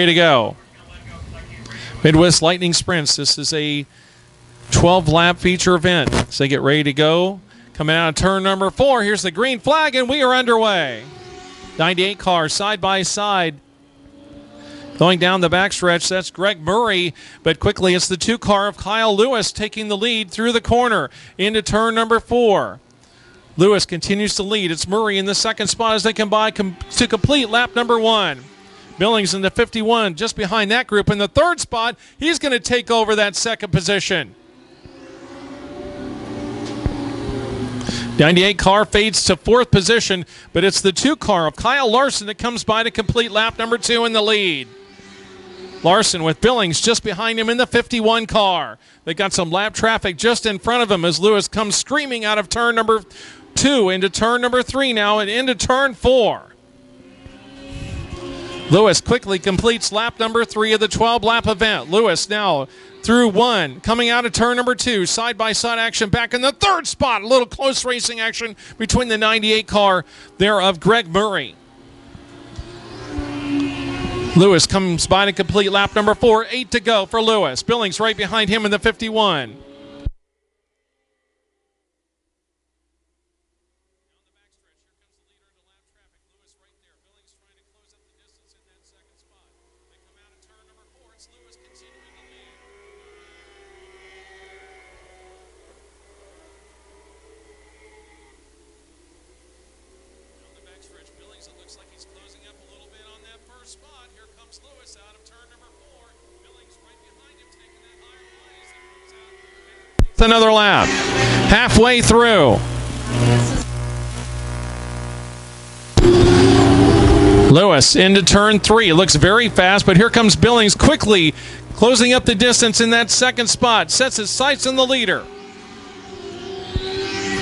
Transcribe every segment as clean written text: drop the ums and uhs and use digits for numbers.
Ready to go. Midwest Lightning Sprints. This is a 12-lap feature event. So they get ready to go. Coming out of turn number 4. Here's the green flag, and we are underway. 98 cars side by side. Going down the backstretch, that's Greg Murray, but quickly it's the 2 car of Kyle Lewis taking the lead through the corner into turn number 4. Lewis continues to lead. It's Murray in the second spot as they combine to complete lap number 1. Billings in the 51, just behind that group. In the third spot, he's going to take over that second position. 98 car fades to 4th position, but it's the 2 car of Kyle Larson that comes by to complete lap number 2 in the lead. Larson with Billings just behind him in the 51 car. They got some lap traffic just in front of him as Lewis comes screaming out of turn number 2 into turn number 3 now and into turn 4. Lewis quickly completes lap number 3 of the 12-lap event. Lewis now through 1, coming out of turn number 2. Side-by-side action back in the 3rd spot. A little close racing action between the 98 car there of Greg Murray. Lewis comes by to complete lap number 4. 8 to go for Lewis. Billings right behind him in the 51. Another lap. Halfway through. Lewis into turn 3. It looks very fast, but here comes Billings quickly closing up the distance in that second spot. Sets his sights on the leader.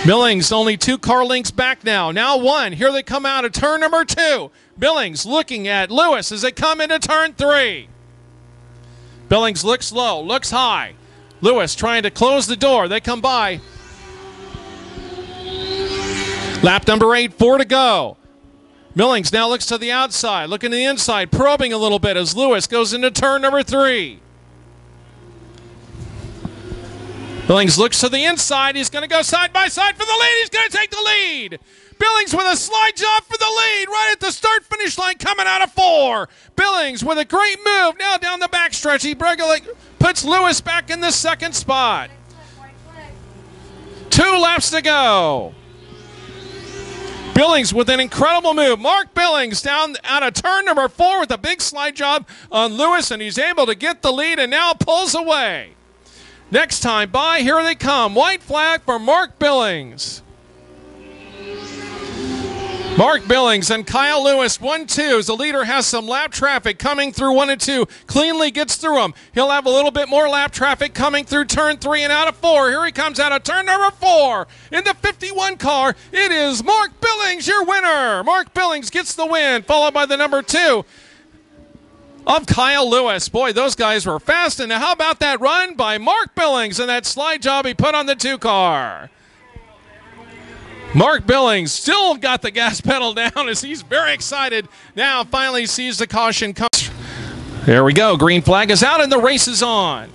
Billings only 2 car lengths back now. Now 1. Here they come out of turn number 2. Billings looking at Lewis as they come into turn 3. Billings looks low, looks high. Lewis trying to close the door. They come by. Lap number 8, 4 to go. Billings now looks to the outside, looking to the inside, probing a little bit as Lewis goes into turn number 3. Billings looks to the inside. He's going to go side by side for the lead. He's going to take the lead. Billings with a slide job for the lead right at the start-finish line coming out of 4. Billings with a great move now down the backstretch. He puts Lewis back in the second spot. 2 laps to go. Billings with an incredible move. Mark Billings down out of turn number 4 with a big slide job on Lewis, and he's able to get the lead and now pulls away. Next time by, here they come. White flag for Mark Billings. Mark Billings and Kyle Lewis, 1-2, as the leader has some lap traffic coming through 1 and 2. Cleanly gets through them. He'll have a little bit more lap traffic coming through turn 3 and out of 4. Here he comes out of turn number 4 in the 51 car. It is Mark Billings, your winner. Mark Billings gets the win, followed by the number 2 of Kyle Lewis. Boy, those guys were fast. And how about that run by Mark Billings and that slide job he put on the 2 car? Mark Billings still got the gas pedal down as he's very excited. Now finally sees the caution come. There we go. Green flag is out and the race is on.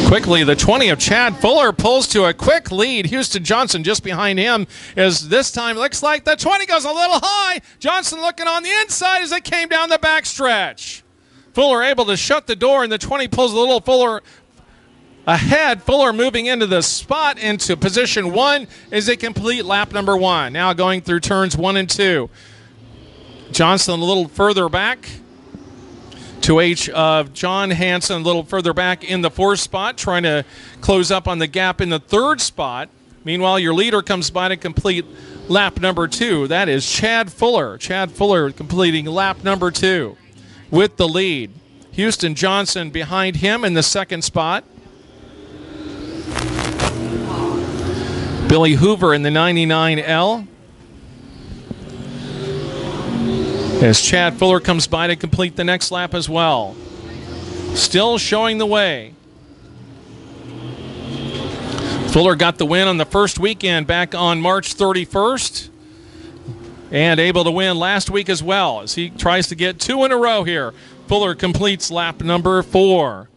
Quickly, the 20 of Chad Fuller pulls to a quick lead. Houston Johnson just behind him as this time looks like the 20 goes a little high. Johnson looking on the inside as it came down the backstretch. Fuller able to shut the door and the 20 pulls a little Fuller ahead. Fuller moving into the spot into position 1 as they complete lap number 1. Now going through turns 1 and 2. Johnson a little further back. 2H of John Hansen a little further back in the 4th spot, trying to close up on the gap in the 3rd spot. Meanwhile, your leader comes by to complete lap number 2. That is Chad Fuller. Chad Fuller completing lap number 2 with the lead. Houston Johnson behind him in the 2nd spot. Billy Hoover in the 99L. As Chad Fuller comes by to complete the next lap as well. Still showing the way. Fuller got the win on the first weekend back on March 31st. and able to win last week as well as he tries to get 2 in a row here. Fuller completes lap number 4.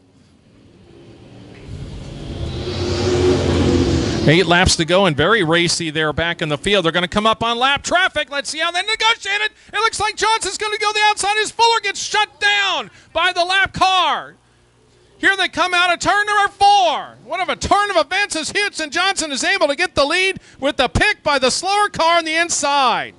8 laps to go and very racy there back in the field. They're going to come up on lap traffic. Let's see how they negotiate it. It looks like Johnson's going to go the outside as Fuller gets shut down by the lap car. Here they come out of turn number 4. What of a turn of events as Houston Johnson is able to get the lead with the pick by the slower car on the inside.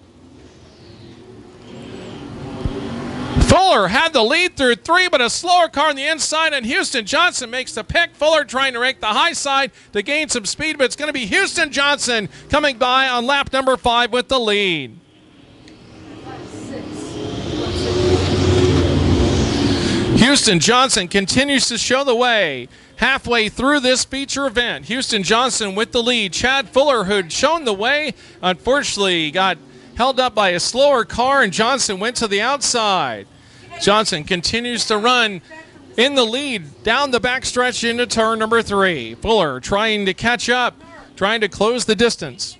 Fuller had the lead through 3, but a slower car on the inside, and Houston Johnson makes the pick. Fuller trying to rake the high side to gain some speed, but it's going to be Houston Johnson coming by on lap number 5 with the lead. Houston Johnson continues to show the way halfway through this feature event. Houston Johnson with the lead. Chad Fuller, who'd shown the way, unfortunately got held up by a slower car, and Johnson went to the outside. Johnson continues to run in the lead down the backstretch into turn number 3. Fuller trying to catch up, trying to close the distance.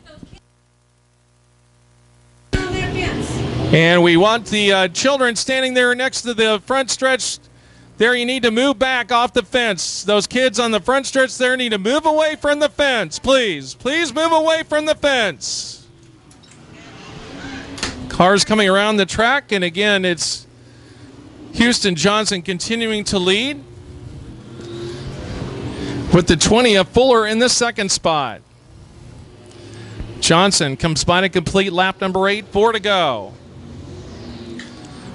And we want the children standing there next to the front stretch there. You need to move back off the fence. Those kids on the front stretch there need to move away from the fence. Please, please move away from the fence. Cars coming around the track, and again, it's Houston Johnson continuing to lead with the 20 of Fuller in the second spot. Johnson comes by to complete lap number 8, 4 to go.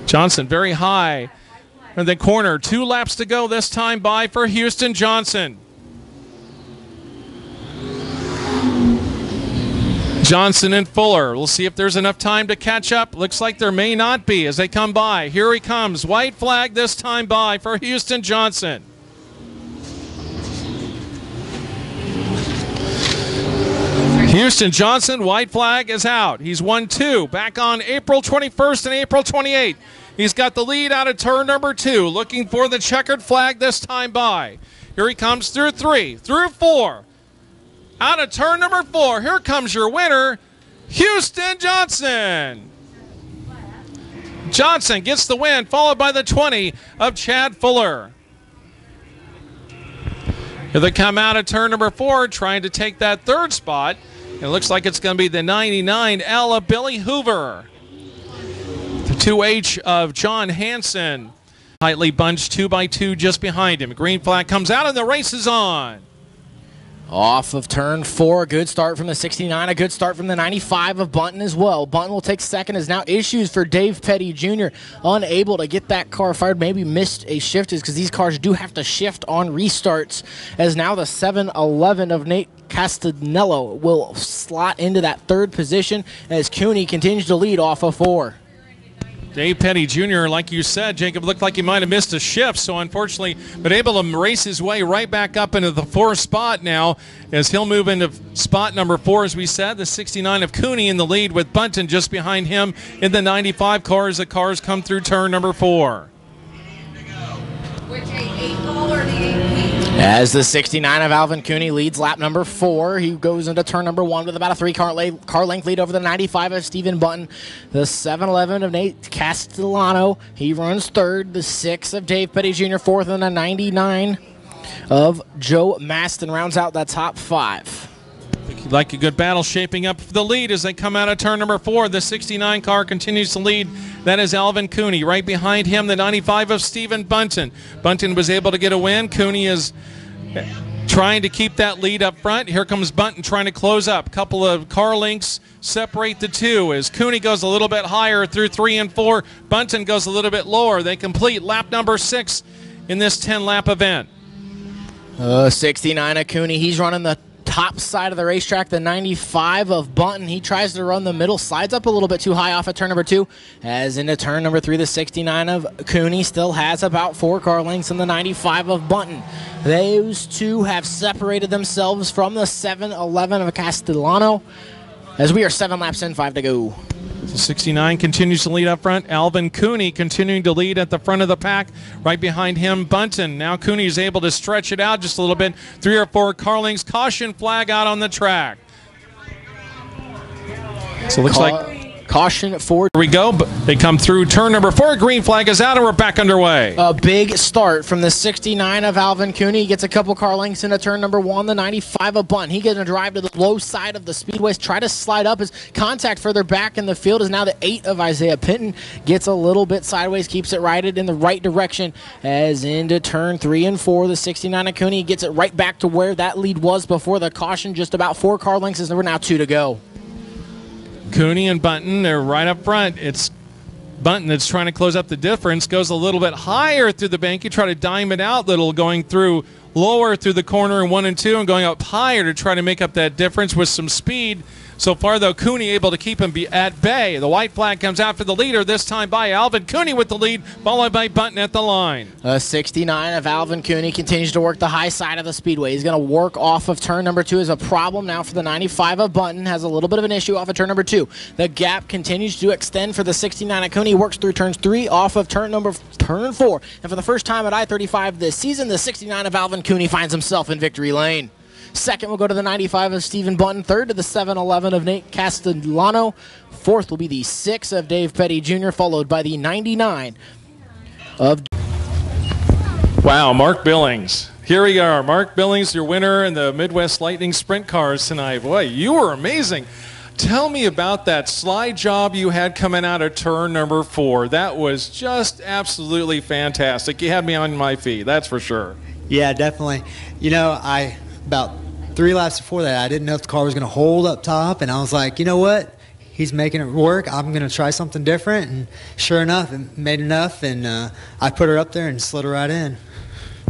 Johnson very high in the corner, 2 laps to go this time by for Houston Johnson. Johnson and Fuller. We'll see if there's enough time to catch up. Looks like there may not be as they come by. Here he comes. White flag this time by for Houston Johnson. Houston Johnson, white flag is out. He's won 2 back on April 21st and April 28th. He's got the lead out of turn number 2, looking for the checkered flag this time by. Here he comes through 3, through 4. Out of turn number 4, here comes your winner, Houston Johnson. Johnson gets the win, followed by the 20 of Chad Fuller. Here they come out of turn number 4, trying to take that 3rd spot. It looks like it's going to be the 99 L of Billy Hoover. The 2H of John Hansen. Tightly bunched 2x2 just behind him. Green flag comes out and the race is on. Off of turn 4, good start from the 69, a good start from the 95 of Bunton as well. Bunton will take second as now issues for Dave Petty Jr. Unable to get that car fired, maybe missed a shift because these cars do have to shift on restarts, as now the 711 of Nate Castanello will slot into that 3rd position as Cooney continues to lead off of 4. Dave Petty Jr., like you said, Jacob, looked like he might have missed a shift, so unfortunately, but able to race his way right back up into the 4th spot now as he'll move into spot number 4, as we said. The 69 of Cooney in the lead with Bunton just behind him in the 95 car as the cars come through turn number 4. Which 8-ball or the 8-P? As the 69 of Alvin Cooney leads lap number 4, he goes into turn number 1 with about a 3-car length lead over the 95 of Stephen Bunton. The 711 of Nate Castellano, he runs 3rd. The 6 of Dave Petty Jr. 4th, and the 99 of Joe Maston rounds out that top 5. Like a good battle shaping up for the lead as they come out of turn number 4. The 69 car continues to lead. That is Alvin Cooney. Right behind him, the 95 of Stephen Bunton. Bunton was able to get a win. Cooney is trying to keep that lead up front. Here comes Bunton trying to close up. A couple of car lengths separate the 2 as Cooney goes a little bit higher through 3 and 4. Bunton goes a little bit lower. They complete lap number 6 in this 10-lap event. 69 of Cooney, he's running the top side of the racetrack. The 95 of Bunton, he tries to run the middle, slides up a little bit too high off of turn number 2. As into turn number 3, the 69 of Cooney still has about 4 car lengths in the 95 of Bunton. Those 2 have separated themselves from the 711 of Castellano as we are 7 laps in, 5 to go. So 69 continues to lead up front. Alvin Cooney continuing to lead at the front of the pack. Right behind him, Bunton. Now Cooney is able to stretch it out just a little bit. 3 or 4 car lengths. Caution flag out on the track. So it looks like Caution for. Here we go. They come through turn number 4. Green flag is out, and we're back underway. A big start from the 69 of Alvin Cooney. He gets a couple car lengths into turn number 1. The 95 of Bunton. He gets a drive to the low side of the Speedway. Try to slide up. His contact further back in the field is now the 8 of Isaiah Pinton. Gets a little bit sideways, keeps it righted in the right direction as into turn 3 and 4. The 69 of Cooney gets it right back to where that lead was before the caution. Just about 4 car lengths as there were now 2 to go. Cooney and Bunton, they're right up front. It's Bunton that's trying to close up the difference. Goes a little bit higher through the bank. You try to dime it out little, going through lower through the corner in 1 and 2 and going up higher to try to make up that difference with some speed. So far, though, Cooney able to keep him at bay. The white flag comes out for the leader, this time by Alvin Cooney with the lead, followed by Bunton at the line. 69 of Alvin Cooney continues to work the high side of the Speedway. He's going to work off of turn number 2 as a problem now for the 95 of Bunton. Has a little bit of an issue off of turn number 2. The gap continues to extend for the 69 of Cooney. Works through turns 3 off of turn 4. And for the first time at I-35 this season, the 69 of Alvin Cooney finds himself in victory lane. Second will go to the 95 of Stephen Bunton. Third to the 711 of Nate Castellano. Fourth will be the 6 of Dave Petty Jr., followed by the 99 of... Wow, Mark Billings. Here we are. Mark Billings, your winner in the Midwest Lightning Sprint Cars tonight. Boy, you were amazing. Tell me about that slide job you had coming out of turn number 4. That was just absolutely fantastic. You had me on my feet, that's for sure. Yeah, definitely. You know, about 3 laps before that, I didn't know if the car was going to hold up top, and I was like, you know what? He's making it work. I'm going to try something different, and sure enough, it made enough, and I put her up there and slid her right in.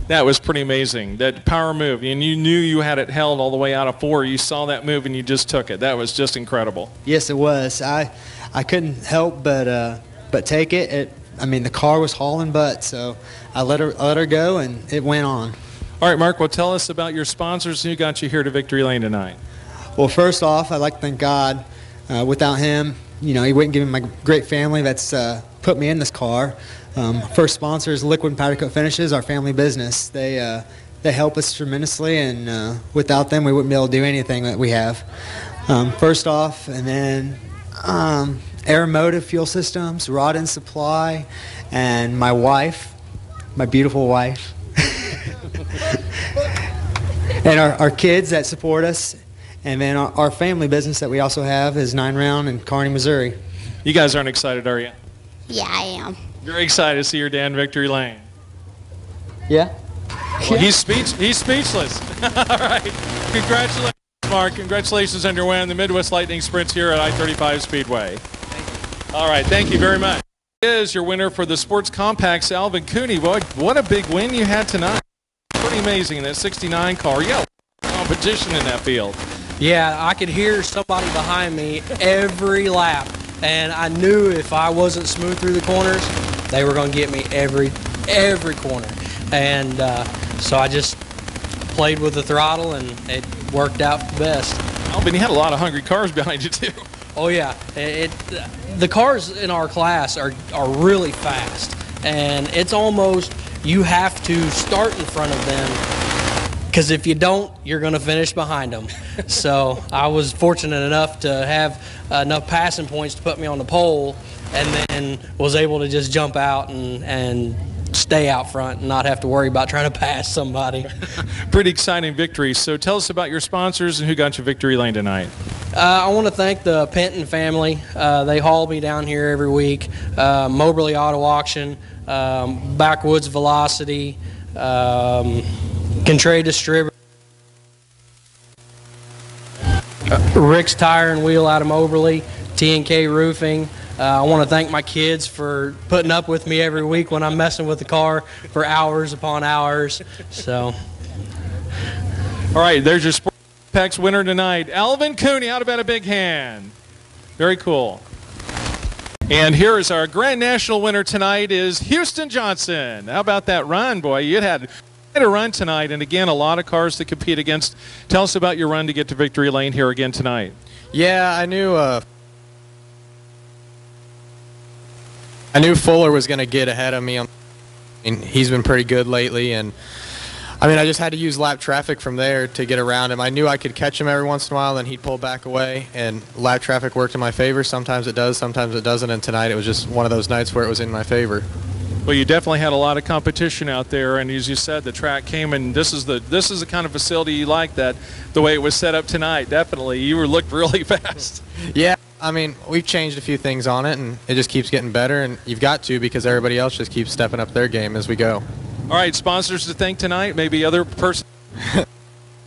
That was pretty amazing, that power move, and you knew you had it held all the way out of 4. You saw that move, and you just took it. That was just incredible. Yes, it was. I couldn't help but take it. I mean, the car was hauling butt, so I let her go, and it went on. All right, Mark, well, tell us about your sponsors and who got you here to Victory Lane tonight. Well, first off, I'd like to thank God. Without him, you know, he wouldn't give me my great family that's put me in this car. First sponsor is Liquid and Powder Coat Finishes, our family business. They help us tremendously, and without them, we wouldn't be able to do anything that we have. First off, and then Aeromotive Fuel Systems, Rod and Supply, and my wife, my beautiful wife. And our kids that support us, and then our family business that we also have is 9 Round in Kearney, Missouri. You guys aren't excited, are you? Yeah, I am. Very excited to see your dad in Victory Lane. Yeah? Well, he's speechless. All right. Congratulations, Mark. Congratulations on your win in the Midwest Lightning Sprints here at I-35 Speedway. All right. Thank you very much. Is your winner for the Sports Compacts, Alvin Cooney. Boy, what a big win you had tonight. Pretty amazing in that 69 car. Yeah, competition in that field. Yeah, I could hear somebody behind me every lap, and I knew if I wasn't smooth through the corners, they were going to get me every corner. And so I just played with the throttle, and it worked out the best. Alvin, you had a lot of hungry cars behind you, too. Oh, yeah. The cars in our class are really fast, and it's almost you have to start in front of them, because if you don't, you're going to finish behind them. So I was fortunate enough to have enough passing points to put me on the pole, and then was able to just jump out and stay out front and not have to worry about trying to pass somebody. Pretty exciting victory. So tell us about your sponsors and who got you Victory Lane tonight. I want to thank the Penton family. They haul me down here every week. Moberly Auto Auction, Backwoods Velocity, Contray Distributor, Rick's Tire and Wheel out of Moberly, T&K Roofing. I want to thank my kids for putting up with me every week when I'm messing with the car for hours upon hours. So, all right, there's your Sports Packs winner tonight, Alvin Cooney. How about a big hand? Very cool. And here is our Grand National winner tonight is Houston Johnson. How about that run, boy? You had a run tonight, and again, a lot of cars to compete against. Tell us about your run to get to Victory Lane here again tonight. Yeah, I knew Fuller was going to get ahead of me. He's been pretty good lately, and I mean, I just had to use lap traffic from there to get around him. I knew I could catch him every once in a while, then he'd pull back away, and lap traffic worked in my favor. Sometimes it does, sometimes it doesn't, and tonight it was just one of those nights where it was in my favor. Well, you definitely had a lot of competition out there, and as you said, the track came, and this is the kind of facility you like, that the way it was set up tonight. Definitely, you looked really fast. Yeah, I mean, we've changed a few things on it, and it just keeps getting better, and you've got to, because everybody else just keeps stepping up their game as we go. All right, sponsors to thank tonight, maybe other person.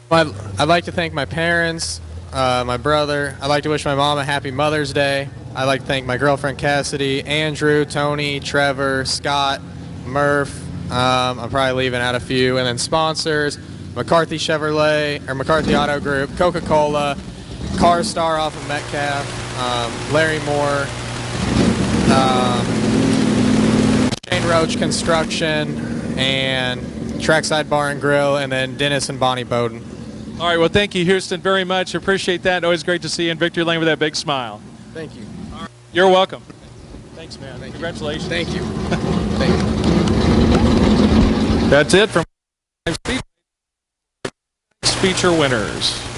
I'd like to thank my parents, my brother. I'd like to wish my mom a happy Mother's Day. I'd like to thank my girlfriend Cassidy, Andrew, Tony, Trevor, Scott, Murph. I'm probably leaving out a few. And then sponsors, McCarthy Chevrolet, or McCarthy Auto Group, Coca-Cola, Car Star off of Metcalf, Larry Moore, Shane Roach Construction, and Trackside Bar and Grill, and then Dennis and Bonnie Bowden. All right, well, thank you, Houston, very much. Appreciate that. Always great to see you in victory lane with that big smile. Thank you. You're welcome. Thanks, man. Congratulations. Thank you. Thank you. That's it from Speedway feature winners.